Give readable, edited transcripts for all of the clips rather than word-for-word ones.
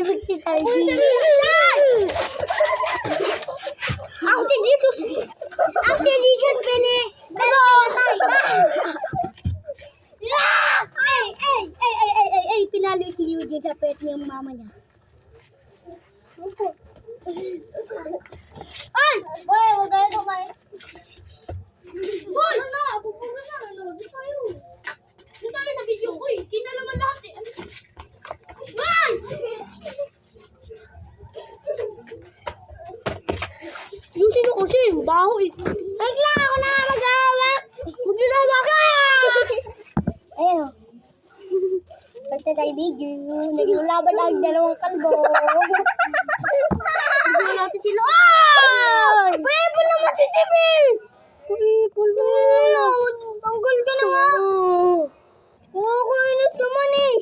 Tulog si Tardy. Ako si Jesus. Ang si Jesus, Bene. Pero, ay, pinalo si Eugene sa pet niyang mama niya. Ay! Boy, huwag kayo kumain. Hoy! Ano na? Bubuga na. Ano? Di tayo. Di tayo sa video ko eh. Kita naman lahat eh. Man! Yung sino kasi, baho eh. Wait lang, ako na mag-awak. Huwag yun na ka! Ayun o. Basta tayo video. Naging laban ang dalawang kalbo. Hindi natin sila. Ay! Pwede naman si Sibil. Pulbo. Tanggal ka na nga. Oo, kuminos naman eh.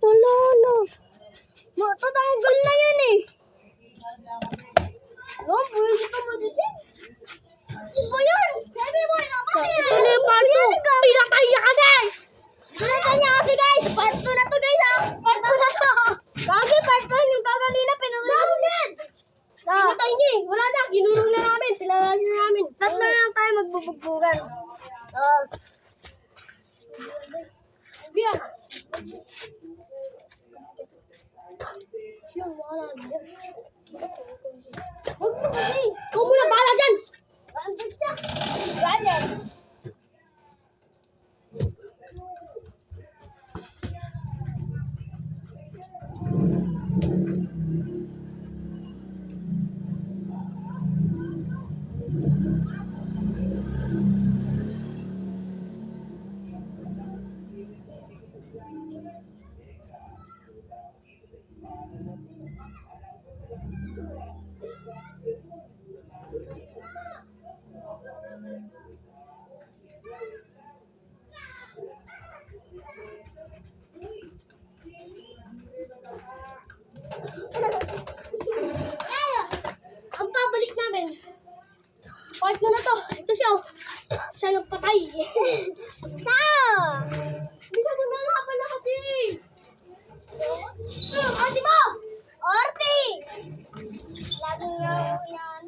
Wala na. Matatanggal na yun eh. Oh, pwede ka mo si Sibil. Ano ba yun? Sabi mo naman eh. Ito na yung part 2. Pinatay niya kasi! Pinatay niya kasi guys. Part 2 na to guys ha. Part 2 na to. Kagi, part 2 yung kakanina pinatay. Pinatay niya eh. Wala na. Ginulong na namin. Pinalasin na namin. Tatlo na lang tayo magbubugbugan. Siya. Siya, wala na. Huwag mo kasi. Ikaw muna, bahala dyan! Andun siya. Ganyan. Ang pabalik namin. Part na to. Ito siya. Siya nagpatay. Sao? Bisa mo na laban na kasi. Ate mo! Orti! Lagi niya yan.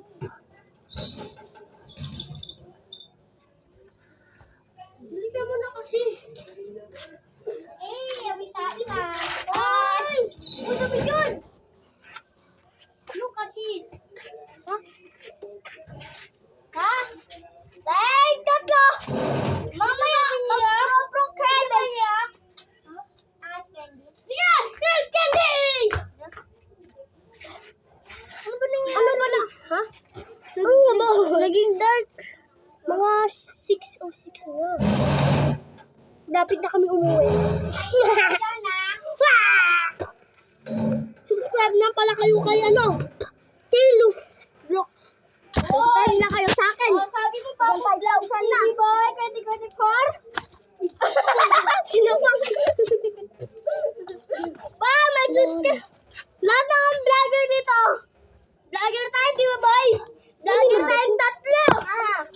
Bisa mo na kasi. Abita ina. Ay! Ang dami yun! Look at this. Ha? Ha? Dahil tatlo! Mamaya! Mag-pro candy! As candy? Yeah! There's candy! Ano ba nangyari? Ano ba na? Ha? Naging dark. Mga 6:06 na. Dapat na kami umuwi. Subscribe na pala kayo kay Taylor's Vlogs. Subscribe na kayo sa akin. Sabi mo pa, 5,000 na. boy, 2024. Sinamang. Pa, may juice ka. Lahat ng vlogger dito. Vlogger tayo, di ba boy? Vlogger tayong tatlo.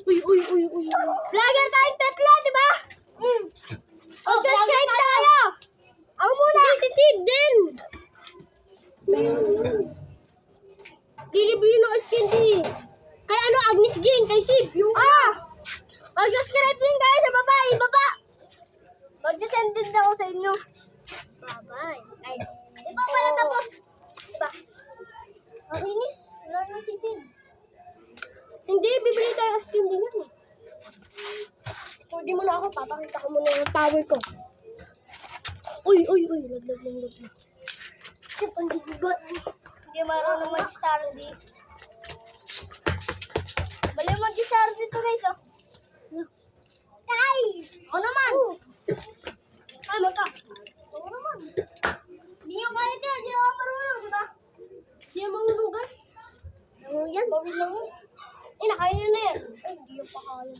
Uy. Vlogger tayong tatlo, di ba? Subscribe tayo. Ako muna. Si Sid din. Di-review ng skin din. Kay Agnes Ging, kay Sib. Yung Mag-subscribe din kayo sa baba. Baba. Mag-send din ako sa inyo. Bye-bye. Ay, di ba pala tapos? Diba? Ang inis. Wala na si Sid. Hindi, bibili tayo ng skin din yan. So, di mo na ako, papakita ko muna yung power ko. Uy. Lag. Sip, ang dibigot. Hindi marunong mag-star di. Bali mag-star dito guys, oh. Guys! Ako naman! Ay, maka. Ako naman. Hindi nyo kaya ito, hindi ako marunong, diba? Di yan mahulog, guys. Ano yan? Bawin lang yun. Nakain na yan. Ay, hindi yung pakaya.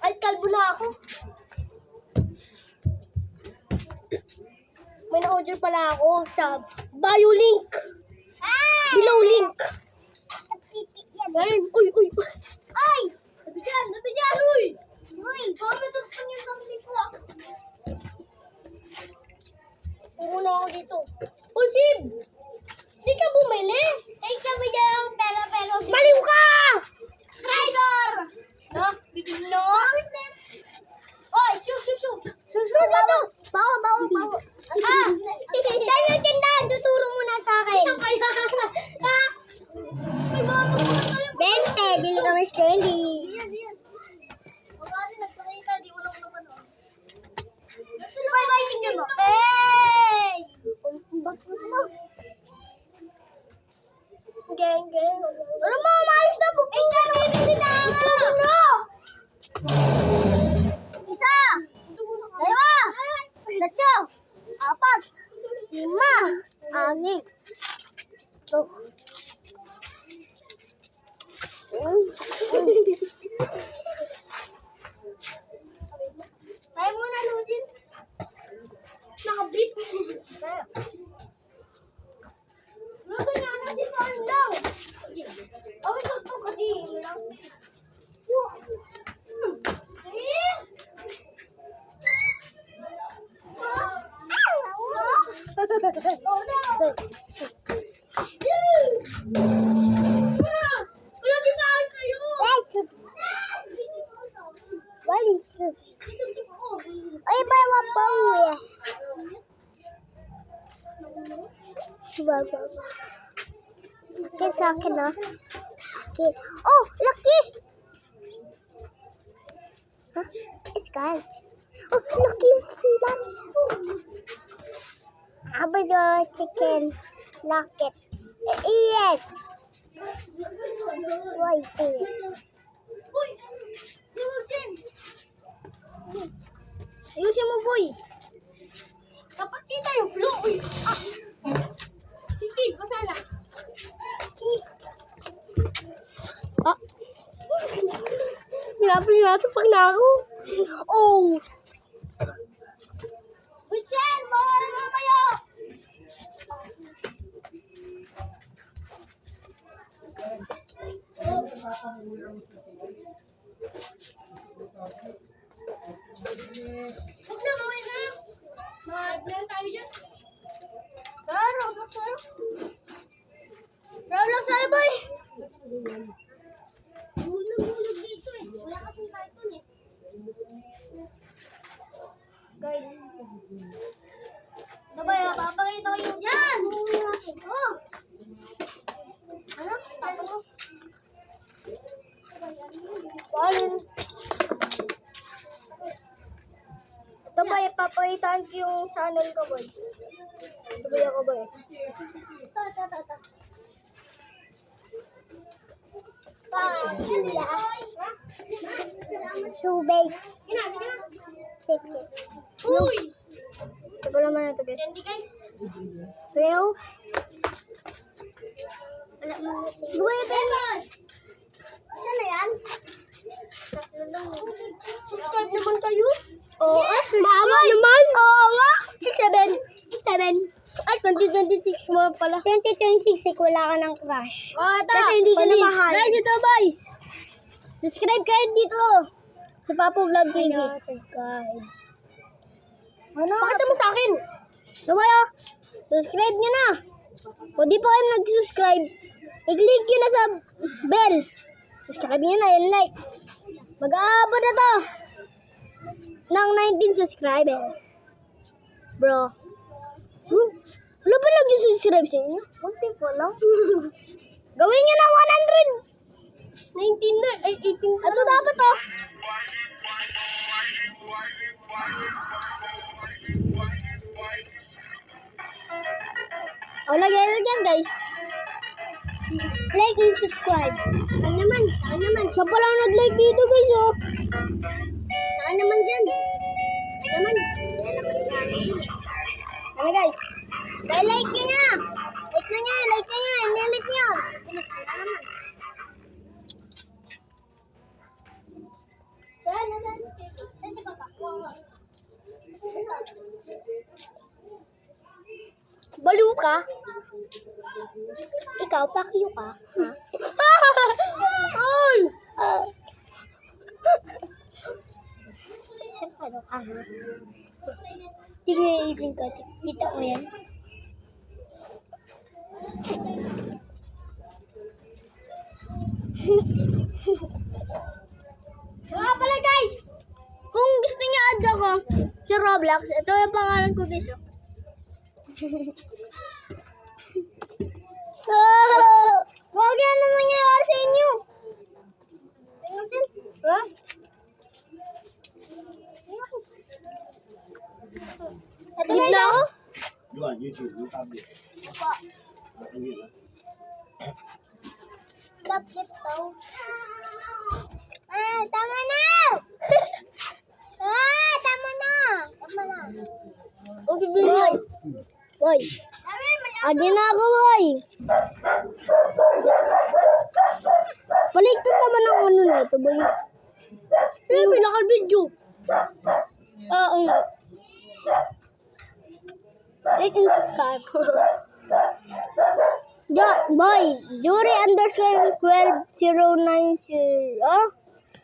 Kahit kalbo na ako. May na-order pala ako sa bio link. Below link. Pipi yan. Ngayon, uy. Ay! Sabi dyan, uy. Uy! Kami ito pa niyo sa ko. Pumuna ako dito. Uy, Sib! Geng, geng. Ano mo, maayos na. Bukong ka na. Ano? Isa. Dalawa. Tatlo. Apat. Lima. Anim. Ito. Tayo muna, Lujin. Nakabit. Luto niya na si Pandang. Okay, ito kasi. Oh no! Wala si Kaan kayo. What is it? Isuntik ko. Ay, bawa pa uwi. Bawa. Okay, sa akin na. Okay. Oh, lucky! Huh? It's gone. Oh, lucky sila. How about your chicken nugget? Iyan. Why do it? Uy! Ayusin! Ayusin mo, boy! Dapat kita yung flow. Uy. Ah. Sisi, pasala. Ah. Hirapin pag na ako. Oh. Butchen! Bawal mo kayo! Huwag na, mamaya na. Mag-plan tayo dyan. Roblox tayo. Roblox tayo, boy! Bulog dito eh. Wala kasing cartoon eh. Guys. Diba, papakita ko yung... Yan! Oh! Ano? Tapos mo? Paano? Ito ba, ipapakitaan ko yung channel ko, boy. Ito ba ako, boy? Ito. Pachula. Subay. Gina, gina. Chicken. Uy! Ito ba naman ito, guys? Candy, guys. Sayo. Boy, Pemon! Saan na yan? Subscribe naman kayo. Oo, Mama naman. Oo nga. 6-7. Ay, 2026 mo pala. 2026, wala ka ng crush. Ata. Kasi hindi ka na Mali. mahal. Guys, ito boys. Subscribe kayo dito sa Papo Vlog TV. Subscribe. Ano? Pakita mo sa akin. Lumayo. Subscribe nyo na. O di pa kayo nag-subscribe, i-click nyo na sa bell. Subscribe nyo na, yung like. Mag-aabot na to ng 19 subscriber. Bro. Wala ba nag-subscribe sa inyo? Kunti po lang. Gawin nyo na 100. 19 na. Ay, 18 na. Ito dapat to. O, lagyan guys. Like and subscribe. Saan naman? Siya pa lang nag-like dito guys, oh. Saan naman dyan? Saan naman? Saan naman dyan? Ano guys? Kaya like nyo na! Like na niya! Inilit nyo! Bilis ko na naman. Nasaan si Papa? Baliw ka? Ikaw, pakyo ka? Ha? Ay! Ano ka, ha? Tignan ibig ko. Kita mo yan. Mga pala guys! Kung gusto niyo add ako sa Roblox, ito yung pangalan ko guys. Wag yan ang nangyayari sa inyo. Tingnan. Ha? Ito na Gitna ito. ako? You on YouTube, you public. love it daw. Tama na! Tama na! Tama na. O, bibigyan. Boy. Adi na ako, boy. Baligtad naman ang ano na ito, boy. Yung pinaka-video. Oo nga. Like and subscribe. Boy, Jury _ 12090.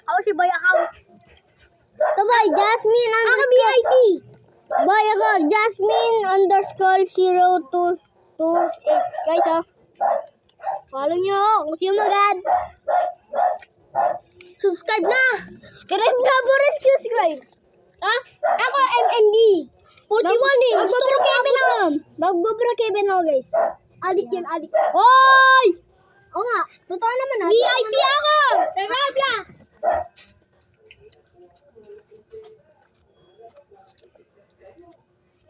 Ako si Bay account. Ito, boy, Jasmine _ Ako VIP. Boy, ako, Jasmine _ 0228. Guys, follow nyo ako kung sino magad. Subscribe na. Subscribe na, Boris, subscribe. Ha? Ako, MMD. 41 eh. Magbubro Kevin ako. Magbubro Kevin ako, guys. Adik yan, adik. Hoy! Oo nga, totoo naman ha. VIP ako. Sa Roblox.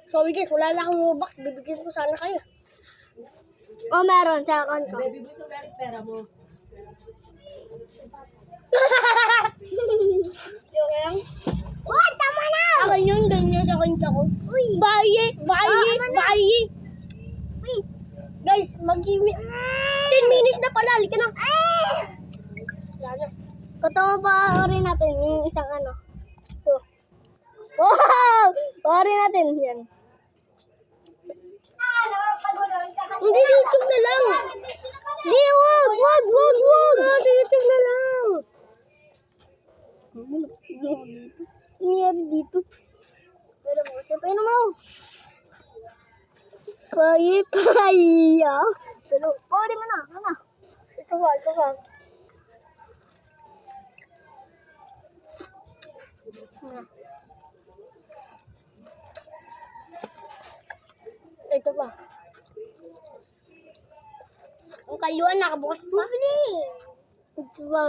Sorry guys, wala na akong Robux. Bibigyan ko sana kayo. Oh, meron sa account ko. Joke lang. Uy, tama na! Akin yun, ganyan sa kanya ko. Uy! Baye, baye, tama na. baye. Please! Guys, 10 minutes na pala. Halika na. Wala na. Totoo pa rin natin yung isang ano. Ito. Wow! Pari natin yan. Hindi, sa YouTube na lang. Di, wag! Wag! Sa YouTube na lang. Nangyari dito. Pero mo, siyempre mo. Kaya. Pero, pwede mo na. Ano? Ito ba? Ito ba? Ang kaluan nakabukas pa. Ito ba?